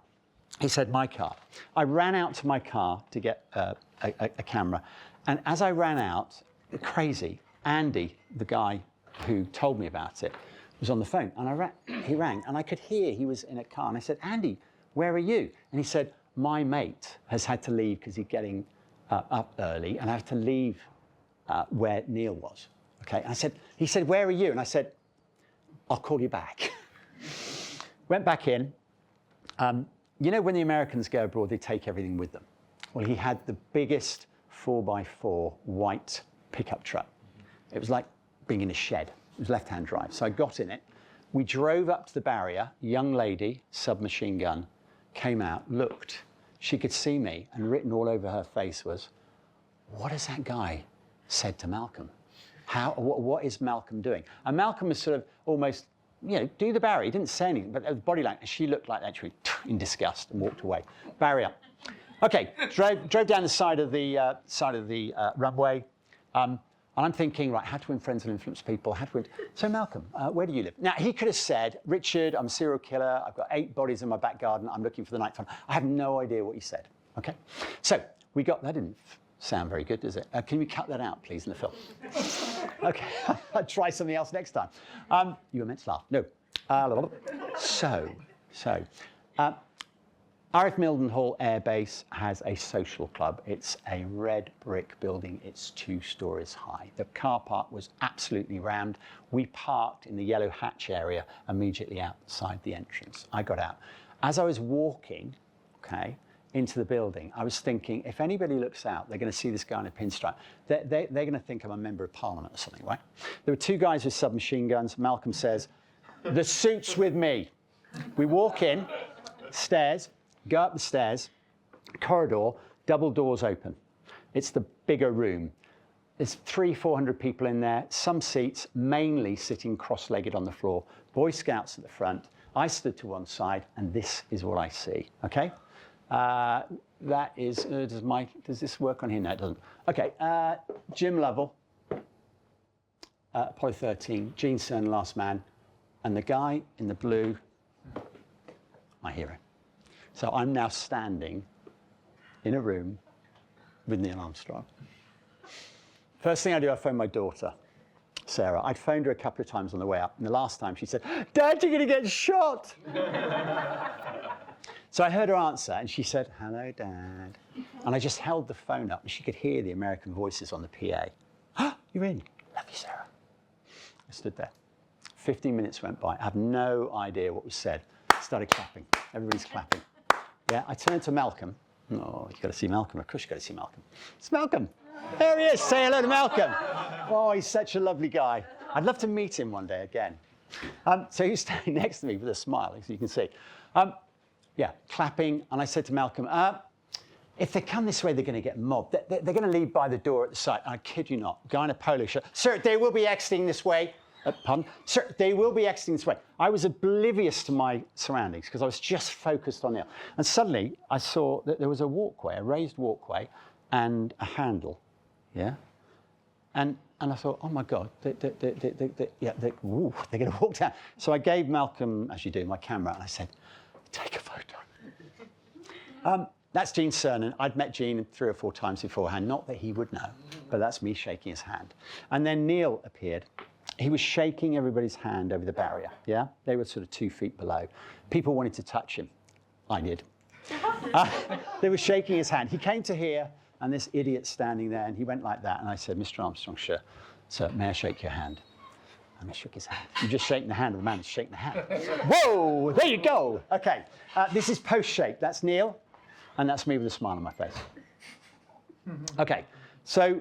He said, my car. I ran out to my car to get a camera. And as I ran out, crazy, Andy, the guy who told me about it, was on the phone. And he rang, and I could hear he was in a car. And I said, Andy, where are you? And he said, my mate has had to leave because he's getting up early, and I have to leave where Neil was. Okay. And he said, where are you? And I said, I'll call you back. Went back in. When the Americans go abroad, they take everything with them. Well, he had the biggest 4x4 white pickup truck. It was like being in a shed. It was left-hand drive. So I got in it. We drove up to the barrier. Young lady, submachine gun, came out, looked. She could see me, and written all over her face was, what has that guy said to Malcolm? What is Malcolm doing? And Malcolm was sort of almost, do the barrier. He didn't say anything, but the body language, she looked like that, in disgust, and walked away. Barrier. Okay, drove down the side of the runway. And I'm thinking, right, how to win friends and influence people, how to win. So Malcolm, where do you live? Now, he could have said, Richard, I'm a serial killer. I've got 8 bodies in my back garden. I'm looking for the night time. I have no idea what he said, okay? So we got, that didn't sound very good, does it? Can we cut that out, please, in the film? Okay, I'll try something else next time. You were meant to laugh. No. RF Mildenhall Air Base has a social club. It's a red brick building. It's 2 stories high. The car park was absolutely rammed. We parked in the yellow hatch area immediately outside the entrance. I got out. As I was walking, okay, into the building, I was thinking, if anybody looks out, they're going to see this guy in a pinstripe. They're going to think I'm a member of parliament or something, right? There were 2 guys with submachine guns. Malcolm says, the suit's with me. We walk in, stairs, go up the stairs, corridor, double doors open. It's the bigger room. There's 300-400 people in there, some seats, mainly sitting cross-legged on the floor. Boy Scouts at the front. I stood to one side, and this is what I see, okay? That is, does this work on here? No, it doesn't. Okay, Jim Lovell, Apollo 13, Gene Cernan, Last Man, and the guy in the blue, my hero. So I'm now standing in a room with Neil Armstrong. First thing I do, I phone my daughter, Sarah. I'd phoned her a couple of times on the way up, and the last time she said, Dad, you're going to get shot. So I heard her answer, and she said, hello, Dad. And I just held the phone up, and she could hear the American voices on the PA. You're in. Love you, Sarah. I stood there. 15 minutes went by. I have no idea what was said. Started clapping. Everybody's clapping. Yeah, I turned to Malcolm. Oh, you've got to see Malcolm. Of course you've got to see Malcolm. It's Malcolm. There he is. Say hello to Malcolm. Oh, he's such a lovely guy. I'd love to meet him one day again. So he's standing next to me with a smile, as you can see. Yeah, clapping. And I said to Malcolm, if they come this way, they're going to get mobbed. They're going to leave by the door at the side. I kid you not. Guy in a polo shirt. Sir, they will be exiting this way. Pardon? Sir, they will be exiting this way. I was oblivious to my surroundings because I was just focused on Neil. And suddenly I saw that there was a walkway, a raised walkway, and a handle. Yeah? And I thought, oh my God, they're going to walk down. So I gave Malcolm, as you do, my camera, and I said, take a photo. That's Gene Cernan. I'd met Gene 3 or 4 times beforehand. Not that he would know, but that's me shaking his hand. And then Neil appeared. He was shaking everybody's hand over the barrier, yeah? They were sort of 2 feet below. People wanted to touch him. I did. They were shaking his hand. He came to here, and this idiot standing there, and he went like that. And I said, Mr. Armstrong, sure. Sir, may I shake your hand? And I shook his hand. You just shaking the hand of the man who's shaking the hand. Whoa, there you go. Okay, this is post-shake. That's Neil, and that's me with a smile on my face. Okay, so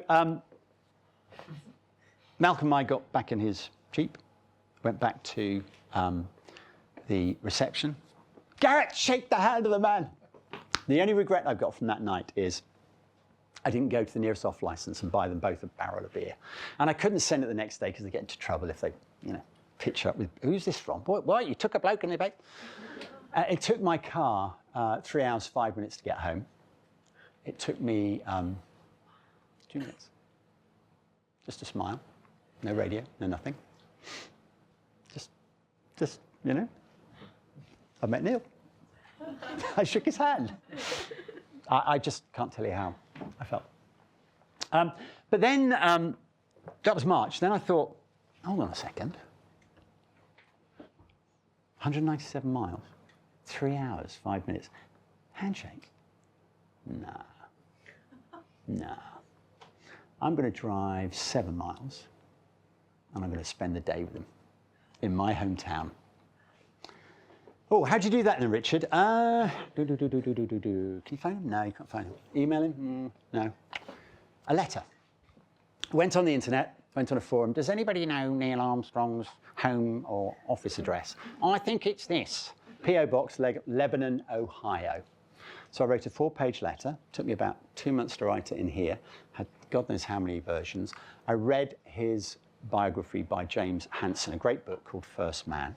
Malcolm and I got back in his Jeep, went back to the reception. Garrett, shake the hand of the man. The only regret I've got from that night is I didn't go to the nearest off license and buy them both a barrel of beer. And I couldn't send it the next day because they get into trouble if they, pitch up with, who's this from? What, you took a bloke in the back? It took my car 3 hours, 5 minutes to get home. It took me 2 minutes. Just a smile. No radio, no nothing. Just, I met Neil. I shook his hand. I just can't tell you how I felt. But then, that was March. Then I thought, hold on a second. 197 miles, 3 hours, 5 minutes. Handshake? Nah. I'm going to drive 7 miles, and I'm going to spend the day with him in my hometown. Oh, how'd you do that then, Richard? Can you phone him? No, you can't phone him. Email him? No. A letter. Went on the internet, went on a forum. Does anybody know Neil Armstrong's home or office address? I think it's this. P.O. Box, Lebanon, Ohio. So I wrote a 4-page letter. Took me about 2 months to write it in here. Had God knows how many versions. I read his biography by James Hansen, a great book called First Man.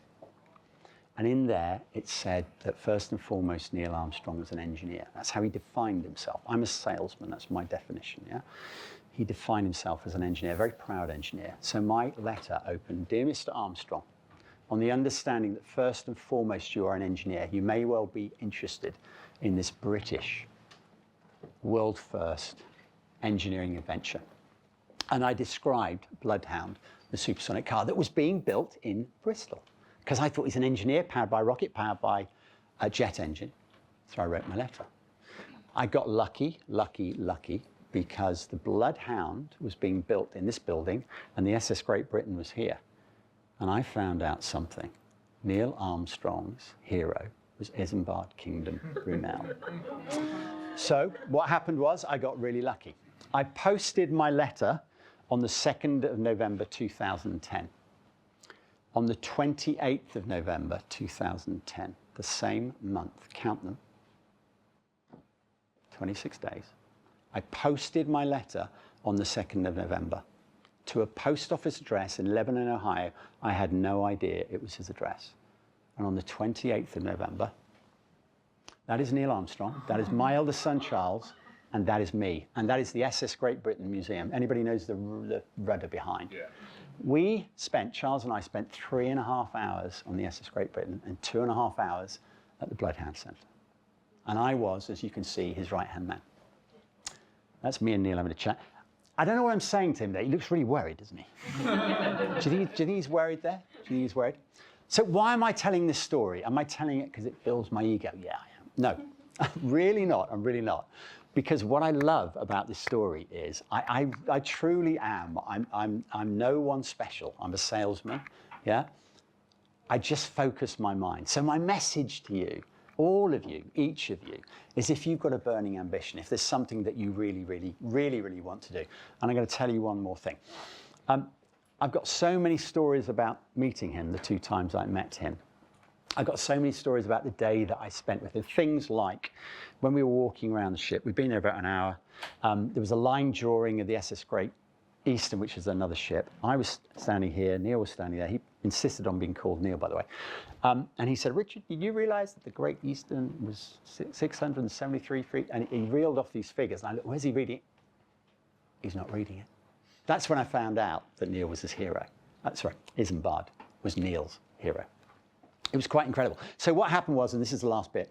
And in there, it said that first and foremost, Neil Armstrong was an engineer. That's how he defined himself. I'm a salesman, that's my definition, yeah? he defined himself as an engineer, a very proud engineer. So my letter opened, "Dear Mr. Armstrong, on the understanding that first and foremost you are an engineer, you may well be interested in this British world-first engineering adventure." And I described Bloodhound, the supersonic car that was being built in Bristol, because I thought he's an engineer powered by rocket, powered by a jet engine. So I wrote my letter. I got lucky, because the Bloodhound was being built in this building and the SS Great Britain was here. And I found out something. Neil Armstrong's hero was Isambard Kingdom Brunel. So what happened was I got really lucky. I posted my letter on the 2nd of November 2010. On the 28th of November 2010, the same month, count them, 26 days, I posted my letter on the 2nd of November to a post office address in Lebanon, Ohio. I had no idea it was his address. And on the 28th of November, that is Neil Armstrong, that is my eldest son, Charles, and that is me. And that is the SS Great Britain Museum. Anybody knows the rudder behind? Yeah. Charles and I spent 3.5 hours on the SS Great Britain and 2.5 hours at the Bloodhound Centre. And I was, as you can see, his right-hand man. That's me and Neil having a chat. I don't know what I'm saying to him there. He looks really worried, doesn't he? do you think he's worried there? Do you think he's worried? So why am I telling this story? Am I telling it because it builds my ego? Yeah, I am. No, I'm really not. I'm really not. Because what I love about this story is I truly am. I'm no one special. I'm a salesman. Yeah. I just focus my mind. So my message to you, all of you, each of you, is if you've got a burning ambition, if there's something that you really want to do, and I'm going to tell you one more thing. I've got so many stories about meeting him, the 2 times I met him. I've got so many stories about the day that I spent with him. Things like when we were walking around the ship, we'd been there about an hour. There was a line drawing of the SS Great Eastern, which is another ship. I was standing here, Neil was standing there. He insisted on being called Neil, by the way. And he said, "Richard, did you realize that the Great Eastern was 673 feet?" And he reeled off these figures. And I looked, where's he reading it? He's not reading it. That's when I found out that Neil was his hero. Sorry, Isambard was Neil's hero. It was quite incredible. So what happened was, and this is the last bit,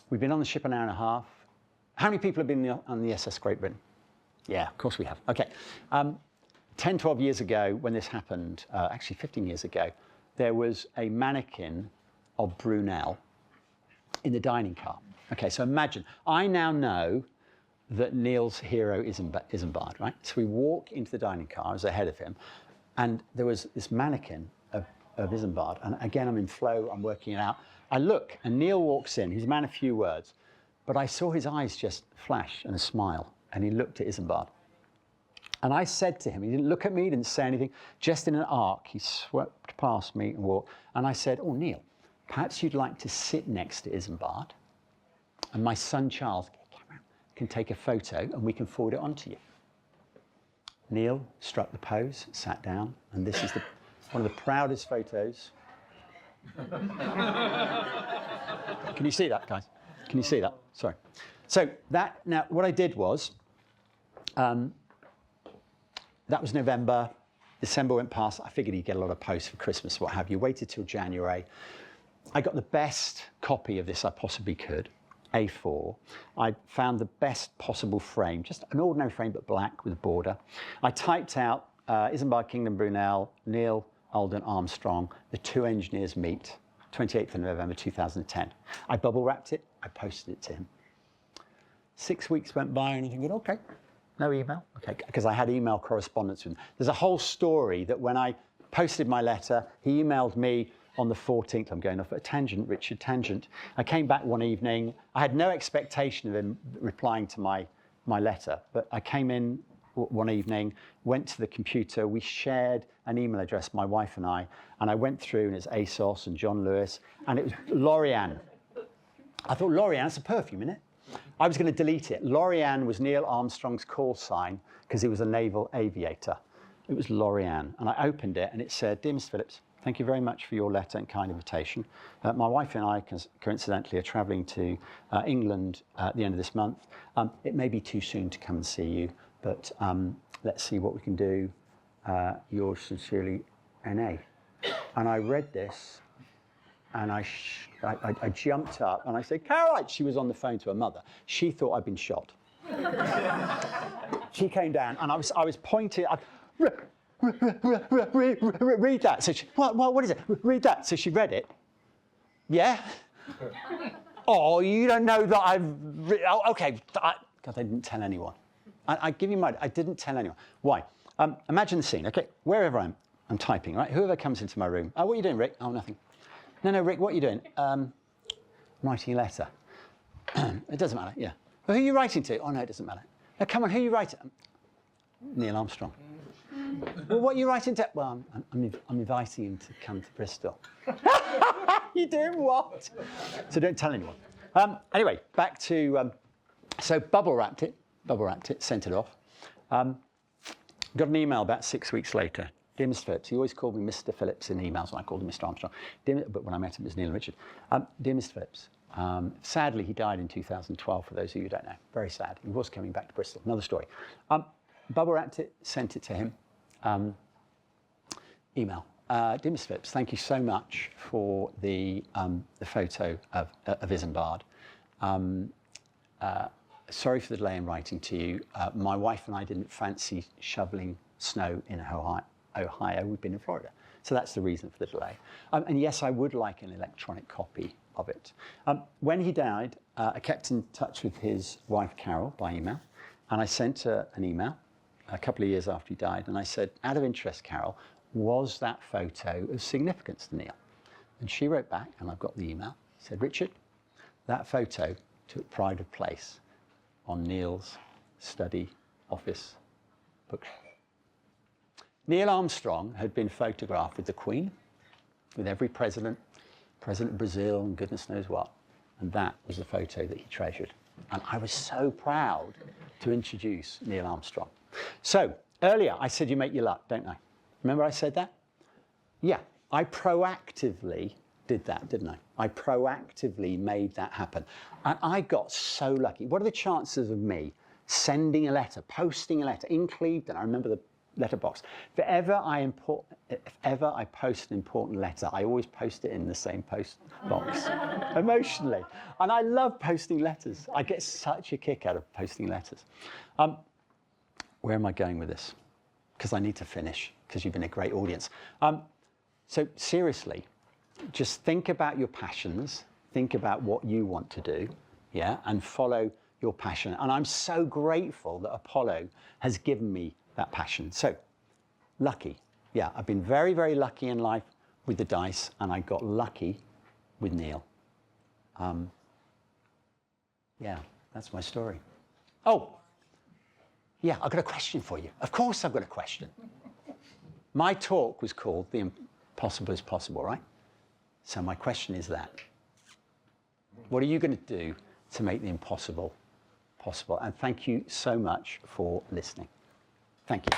we've been on the ship an hour and a half. How many people have been on the SS Great Britain? Yeah, of course we have. Okay. 10, 12 years ago, when this happened, actually 15 years ago, there was a mannequin of Brunel in the dining car. Okay, so imagine, I now know that Neil's hero is Isambard, right? So we walk into the dining car, I was ahead of him, and there was this mannequin of Isambard. And again, I'm in flow, I'm working it out. I look, and Neil walks in. He's a man of few words, but I saw his eyes just flash and a smile, and he looked at Isambard. And I said to him, he didn't look at me, he didn't say anything, just in an arc, he swept past me and walked. And I said, "Oh, Neil, perhaps you'd like to sit next to Isambard, and my son Charles can take a photo, and we can forward it on to you." Neil struck the pose, sat down, and this is one of the proudest photos. Can you see that, guys? Can you see that? Sorry. So now what I did was, that was November. December went past. I figured he'd get a lot of posts for Christmas, what have you. Waited till January. I got the best copy of this I possibly could, A4. I found the best possible frame, just an ordinary frame, but black with a border. I typed out Isambard Kingdom Brunel, Neil Alden Armstrong, the 2 engineers meet, 28th of November 2010. I bubble wrapped it, I posted it to him. 6 weeks went by and I'm thinking, okay, no email, okay, because I had email correspondence with him. There's a whole story that when I posted my letter, he emailed me on the 14th. I'm going off at a tangent, Richard, tangent. I came back one evening. I had no expectation of him replying to my letter, but I came in one evening, went to the computer, we shared an email address, my wife and I went through, and it's ASOS and John Lewis, and it was L'Oreal. I thought, L'Oreal, it's a perfume, isn't it? I was going to delete it. L'Oreal was Neil Armstrong's call sign because he was a naval aviator. It was L'Oreal. And I opened it, and it said, "Dear Mr. Phillips, Thank you very much for your letter and kind invitation. My wife and I, coincidentally, are travelling to England at the end of this month. It may be too soon to come and see you, but let's see what we can do. Yours sincerely, N.A. And I read this, and I jumped up, and I said, Caroline! She was on the phone to her mother. She thought I'd been shot. She came down, and I was pointing. Read that. So she, what is it? Read that. So she read it. Yeah. Oh, you don't know that I've. Okay. God, I didn't tell anyone. I give you mine. I didn't tell anyone. Why? Imagine the scene. Okay, wherever I'm typing. Right. Whoever comes into my room. Oh, what are you doing, Rick? Oh, nothing. No, Rick. What are you doing? Writing a letter. It doesn't matter. Yeah. Well, who are you writing to? Oh no, it doesn't matter. Now, come on. Who are you writing? Neil Armstrong. Well, what are you writing to? Well, I'm inviting him to come to Bristol. You doing what? So don't tell anyone. Anyway, back to, so bubble wrapped it, sent it off. Got an email about 6 weeks later. Dear Mr. Phillips, he always called me Mr. Phillips in emails, and I called him Mr. Armstrong. But when I met him, it was Neil and Richard. Dear Mr. Phillips, sadly, he died in 2012, for those of you who don't know. Very sad. He was coming back to Bristol. Another story. Bubble wrapped it, sent it to him. Email. Dear Mr. Phillips, thank you so much for the photo of Isambard. Sorry for the delay in writing to you. My wife and I didn't fancy shoveling snow in Ohio. We've been in Florida. So that's the reason for the delay. And yes, I would like an electronic copy of it. When he died, I kept in touch with his wife, Carol, by email. And I sent her an email a couple of years after he died. And I said, out of interest, Carol, was that photo of significance to Neil? And she wrote back, and I've got the email, said, Richard, that photo took pride of place on Neil's study office bookshelf. Neil Armstrong had been photographed with the Queen, with every president of Brazil, and goodness knows what. And that was the photo that he treasured. And I was so proud to introduce Neil Armstrong. So earlier I said you make your luck, don't I? Remember I said that? Yeah, I proactively did that, didn't I? I proactively made that happen. And I got so lucky. What are the chances of me sending a letter, posting a letter in Clifton? I remember the letterbox. If ever I post an important letter, I always post it in the same post box, emotionally. And I love posting letters. I get such a kick out of posting letters. Where am I going with this? Because I need to finish, because you've been a great audience. So seriously, just think about your passions, think about what you want to do, yeah, and follow your passion. And I'm so grateful that Apollo has given me that passion. So, lucky. Yeah, I've been very, very lucky in life with the dice, and I got lucky with Neil. Yeah, that's my story. Oh, yeah, I've got a question for you. Of course I've got a question. My talk was called The Impossible is Possible, right? So my question is that. What are you going to do to make the impossible possible? And thank you so much for listening. Thank you.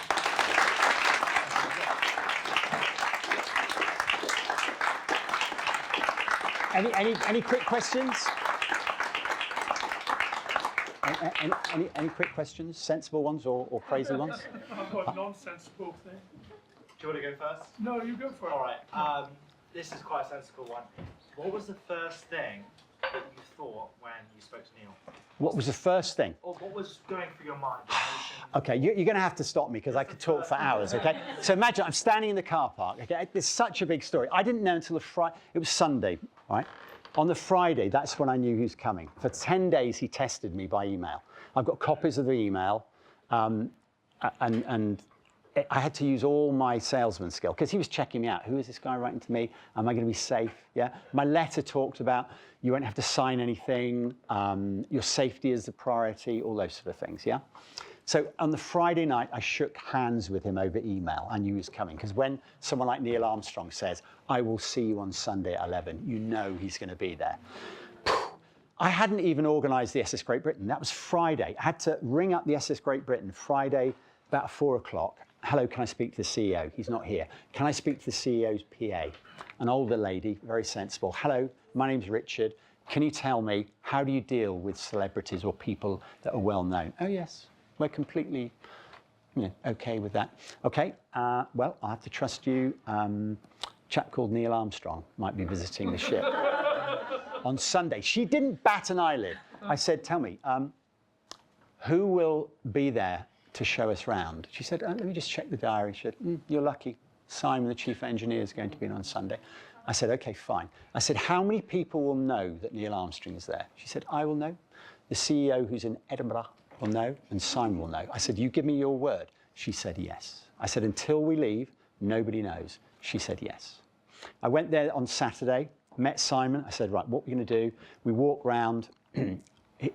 Any quick questions? Any quick questions? Sensible ones or crazy ones? I've got a nonsensical thing. Do you want to go first? No, you go for it. All right. This is quite a sensible one. What was the first thing that you thought when you spoke to Neil? What was the first thing? Or what was going through your mind? Okay, you're going to have to stop me because I could talk for hours, okay? So imagine I'm standing in the car park, okay? It's such a big story. I didn't know until the Friday, it was Sunday, right? On the Friday, that's when I knew he was coming. For 10 days, he tested me by email. I've got copies of the email, and I had to use all my salesman skill because he was checking me out. Who is this guy writing to me? Am I going to be safe? Yeah. My letter talked about you won't have to sign anything. Your safety is the priority. All those sort of things. Yeah. So on the Friday night, I shook hands with him over email. I knew he was coming because when someone like Neil Armstrong says, "I will see you on Sunday at 11," you know he's going to be there. I hadn't even organised the SS Great Britain. That was Friday. I had to ring up the SS Great Britain Friday about 4 o'clock. hello, can I speak to the CEO? He's not here. Can I speak to the CEO's PA? An older lady, very sensible. Hello, my name's Richard. Can you tell me, how do you deal with celebrities or people that are well known? Oh yes, we're completely okay with that. Okay, well, I'll have to trust you. Chap called Neil Armstrong might be visiting the ship on Sunday. She didn't bat an eyelid. I said, tell me, who will be there to show us round? She said, let me just check the diary. She said, you're lucky. Simon, the chief engineer, is going to be in on Sunday. I said, okay, fine. I said, how many people will know that Neil Armstrong is there? She said, I will know. The CEO who's in Edinburgh will know, and Simon will know. I said, you give me your word. She said, yes. I said, until we leave, nobody knows. She said, yes. I went there on Saturday, met Simon. I said, right, what we're going to do, we walk round.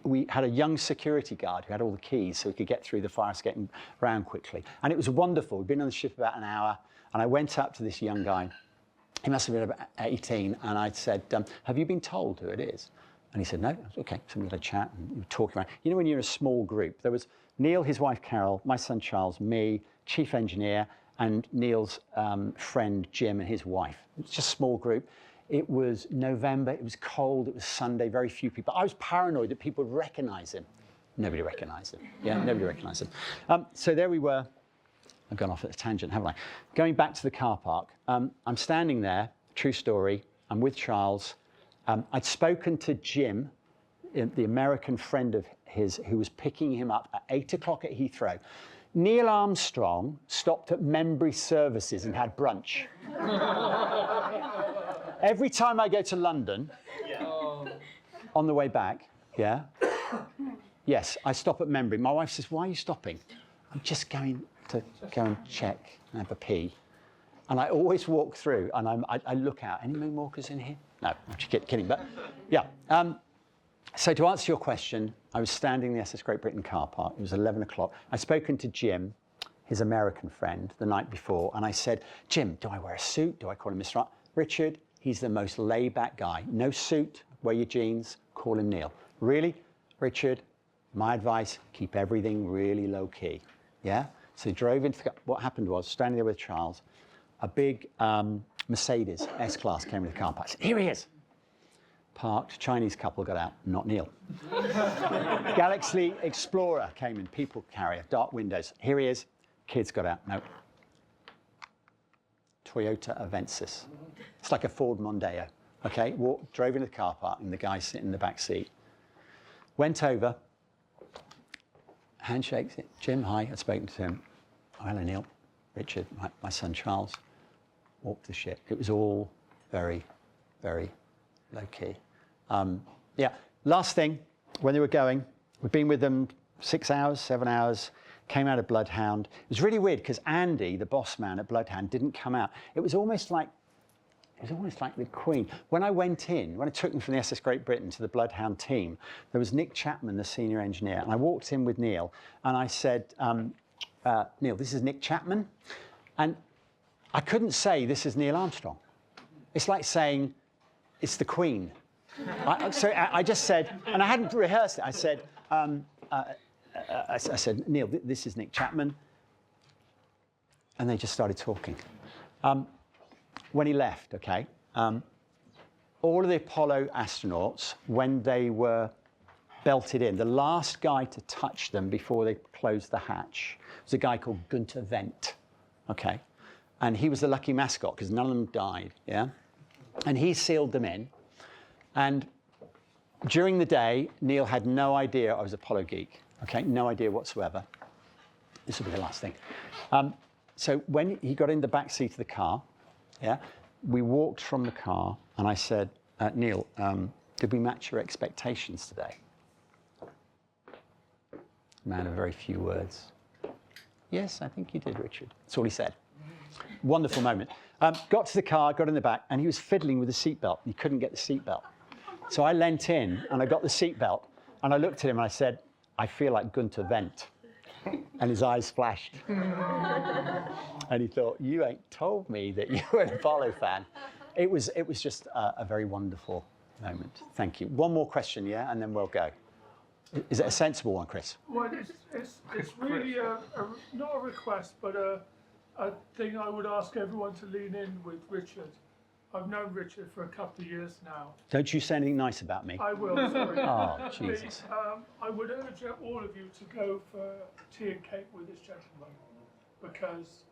We had a young security guard who had all the keys so we could get through the fire escape and round quickly. And it was wonderful. We'd been on the ship about an hour, and I went up to this young guy. He must have been about 18, and I said, have you been told who it is? And he said, no. I said, okay, so we had a chat and we were talking around. You know, when you're in a small group, there was Neil, his wife Carol, my son Charles, me, chief engineer, and Neil's friend Jim and his wife. It was just a small group. It was November, it was cold, it was Sunday, very few people. I was paranoid that people would recognize him. Nobody recognized him. Yeah, nobody recognized him. So there we were. I've gone off at a tangent, haven't I? Going back to the car park, I'm standing there, true story, I'm with Charles. I'd spoken to Jim, the American friend of his, who was picking him up at 8 o'clock at Heathrow. Neil Armstrong stopped at Membry Services and had brunch. Every time I go to London, on the way back, yes, I stop at Membry. My wife says, why are you stopping? I'm just going to go and check and have a pee. And I always walk through and I look out. Any moonwalkers in here? No, I'm just kidding. But yeah. So to answer your question, I was standing in the SS Great Britain car park. It was 11 o'clock. I'd spoken to Jim, his American friend, the night before. And I said, Jim, do I wear a suit? Do I call him Mr. Richard? He's the most laid-back guy. No suit, wear your jeans, call him Neil. Really, Richard, my advice, keep everything really low-key. Yeah? So he drove into what happened was, standing there with Charles, a big Mercedes S-Class came into the car park. I said, here he is. Parked, Chinese couple got out, not Neil. Galaxy Explorer came in, people carrier, dark windows. Here he is. Kids got out, no. Toyota Avensis. It's like a Ford Mondeo. Okay, drove into the car park and the guy sitting in the back seat. Went over, handshakes, Jim, hi, I'd spoken to him. Oh, hello, Neil, Richard, my son Charles. Walked the ship. It was all very, very low key. Yeah, last thing, when they were going, we'd been with them 6 hours, 7 hours, came out of Bloodhound. It was really weird because Andy, the boss man at Bloodhound, didn't come out. It was almost like the Queen. When I went in, when I took them from the SS Great Britain to the Bloodhound team, there was Nick Chapman, the senior engineer, and I walked in with Neil, and I said, Neil, this is Nick Chapman, and I couldn't say this is Neil Armstrong. It's like saying it's the Queen. So I just said, and I hadn't rehearsed it. I said, I said, Neil, this is Nick Chapman. And they just started talking. When he left, okay, all of the Apollo astronauts, when they were belted in, the last guy to touch them before they closed the hatch was a guy called Gunter Wendt, okay? And he was the lucky mascot because none of them died, yeah? And he sealed them in. And during the day, Neil had no idea I was Apollo geek, okay? No idea whatsoever. This will be the last thing. So when he got in the back seat of the car, yeah, we walked from the car and I said, Neil, did we match your expectations today? Man of very few words. Yes, I think you did, Richard. That's all he said. Wonderful moment. Got to the car, got in the back, and he was fiddling with the seatbelt. He couldn't get the seatbelt. So I leant in and I got the seatbelt and I looked at him and I said, I feel like Gunter Wendt. And his eyes flashed. And he thought, you ain't told me that you were an Apollo fan. It was just a very wonderful moment. Thank you. One more question, yeah, and then we'll go. Is it a sensible one, Chris? Well, it's really not a request, but a thing I would ask everyone to lean in with Richard. I've known Richard for a couple of years now. Don't you say anything nice about me. I will, sorry. Oh, Jesus. I would urge all of you to go for tea and cake with this gentleman, because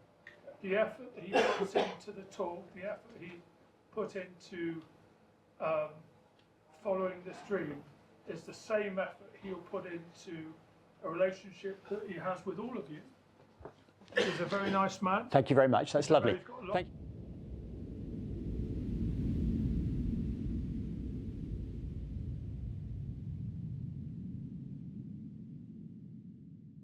the effort that he puts into the talk, the effort he put into following this dream, is the same effort he'll put into a relationship that he has with all of you. He's a very nice man. Thank you very much. That's lovely. He's got a lot- Thank you.